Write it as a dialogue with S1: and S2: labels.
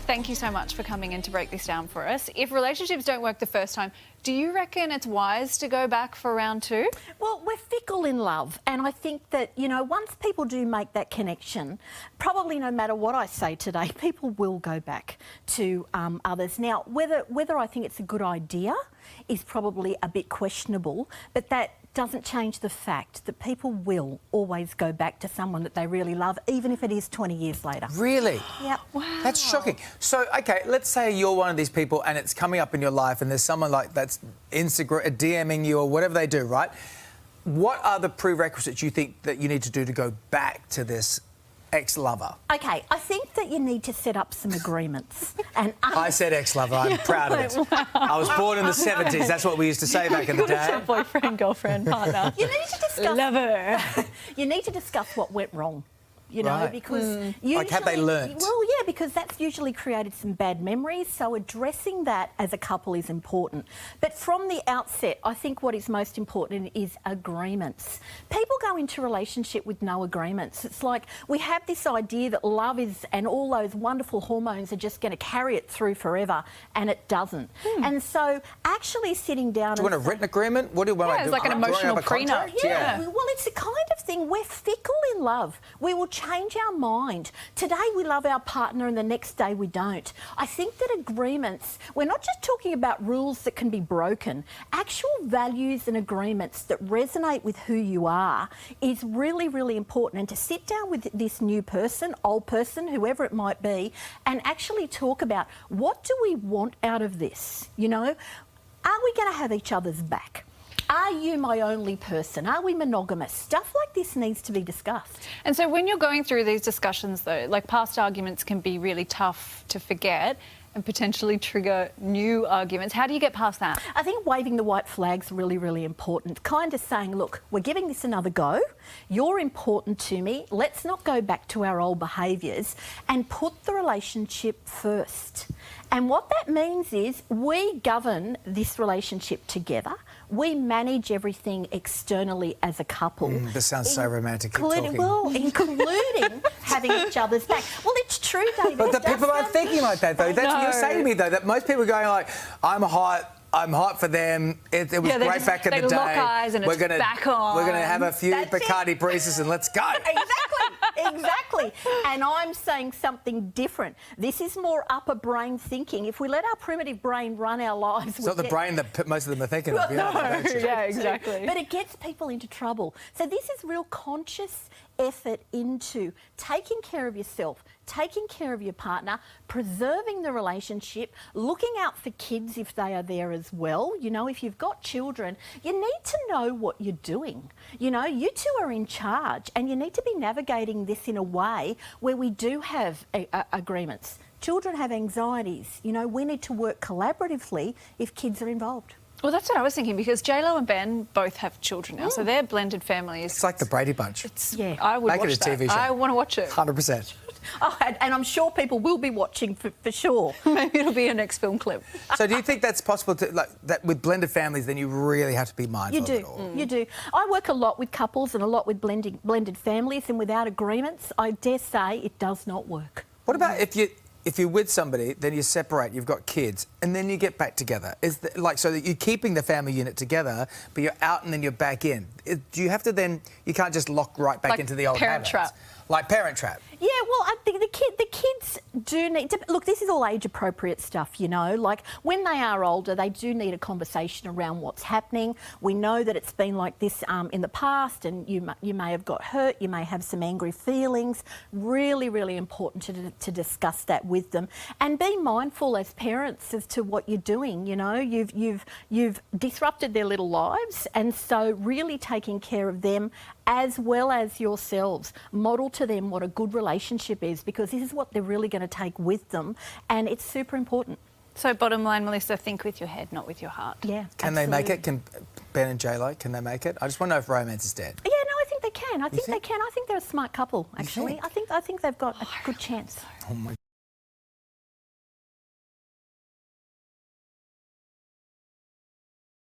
S1: Thank you so much for coming in to break this down for us. If relationships don't work the first time, do you reckon it's wise to go back for round two?
S2: Well, we're fickle in love, and I think that, you know, once people do make that connection, probably no matter what I say today, people will go back to others. Now, whether I think it's a good idea is probably a bit questionable, but that doesn't change the fact that people will always go back to someone that they really love, even if it is 20 years later.
S3: Really?
S2: Yeah.
S1: Wow.
S3: That's shocking. So, OK, let's say you're one of these people and it's coming up in your life and there's someone like that's Instagram, DMing you or whatever they do, right? What are the prerequisites you think that you need to do to go back to this ex-lover?
S2: OK, I think that you need to set up some agreements. And
S3: I said ex-lover, I'm proud of it.
S1: Wow.
S3: I was born in the 70s, that's what we used to say back in the day.
S1: Boyfriend, girlfriend, partner.
S2: You need to discuss...
S1: Lover.
S2: You need to discuss what went wrong. You know,
S3: Right.
S2: because usually...
S3: Like, have they learnt?
S2: Well, yeah, because that's usually created some bad memories, so addressing that as a couple is important. But from the outset, I think what is most important is agreements. People go into a relationship with no agreements. It's like we have this idea that love is, and all those wonderful hormones are just going to carry it through forever, and it doesn't. And so actually sitting down...
S3: Do you want a written agreement? What do you want to do?
S1: It's like an
S3: Do you want to have
S1: emotional
S3: a
S1: prenup.
S3: contract?
S2: Yeah, well, it's the kind of thing, we're fickle in love. We will change our mind. Today we love our partner and the next day we don't. I think that agreements, we're not just talking about rules that can be broken, actual values and agreements that resonate with who you are is really, really important. And to sit down with this new person, old person, whoever it might be, and actually talk about what do we want out of this? You know, are we going to have each other's back? Are you my only person? Are we monogamous? Stuff like this needs to be discussed.
S1: And so when you're going through these discussions, though, like past arguments can be really tough to forget and potentially trigger new arguments. How do you get past that?
S2: I think waving the white flag's really, really important. Kind of saying, look, we're giving this another go. You're important to me. Let's not go back to our old behaviours and put the relationship first. And what that means is we govern this relationship together. We manage everything externally as a couple.
S3: This sounds so romantic. Keep talking.
S2: Well, including having each other's back. Well, it's true, David.
S3: But the people aren't thinking like that, though. That's what you're saying to me, though, that most people are going like, I'm hot for them. It was great back in the day.
S1: They lock eyes and it's back on.
S3: We're going to have a few
S2: That's
S3: Bacardi Breezes and let's go.
S2: Exactly. And I'm saying something different. This is more upper brain thinking. If we let our primitive brain run our lives...
S3: It's not the brain that most of them are thinking of.
S1: Yeah, exactly.
S2: But it gets people into trouble. So this is real conscious effort into taking care of yourself, taking care of your partner, preserving the relationship, looking out for kids if they are there as well. You know, if you've got children, you need to know what you're doing. You know, you two are in charge and you need to be navigating this in a way where we do have agreements. Children have anxieties. You know, we need to work collaboratively if kids are involved.
S1: Well, that's what I was thinking, because J-Lo and Ben both have children now, so they're blended families.
S3: It's like the Brady Bunch.
S2: Yeah.
S1: I would
S3: Make
S1: watch
S3: it a TV
S1: that.
S3: show.
S1: I want to watch it.
S3: 100%.
S2: Oh, and I'm sure people will be watching for sure.
S1: Maybe it'll be a next film clip.
S3: So do you think that's possible to, like, that with blended families, then you really have to be mindful
S2: You do,
S3: of it all?
S2: you do. I work a lot with couples and a lot with blended families, and without agreements, I dare say it does not work.
S3: What about if you're with somebody, then you separate, you've got kids, and then you get back together? So that you're keeping the family unit together, but you're out and then you're back in. Do you have to then... You can't just lock right back
S1: Like
S3: into the old
S1: Parent
S3: habits?
S1: Trap.
S3: Like Parent Trap.
S2: Yeah, well, I think the kids do need to... Look, this is all age-appropriate stuff, you know. Like, when they are older, they do need a conversation around what's happening. We know that it's been like this in the past, and you may have got hurt, you may have some angry feelings. Really, really important to discuss that with them. And be mindful as parents as to what you're doing, you know. You've disrupted their little lives, and so really taking care of them as well as yourselves. Model to them what a good relationship is, because this is what they're really going to take with them, and it's super important.
S1: So bottom line, Melissa, think with your head, not with your heart.
S2: Yeah,
S3: Can they make it? Can Ben and J-Lo, can they make it? I just want to know if romance is dead.
S2: Yeah, no, I think they can. I think they can. I think they're a smart couple, actually.
S3: think?
S2: I think they've got a good chance.
S3: Oh my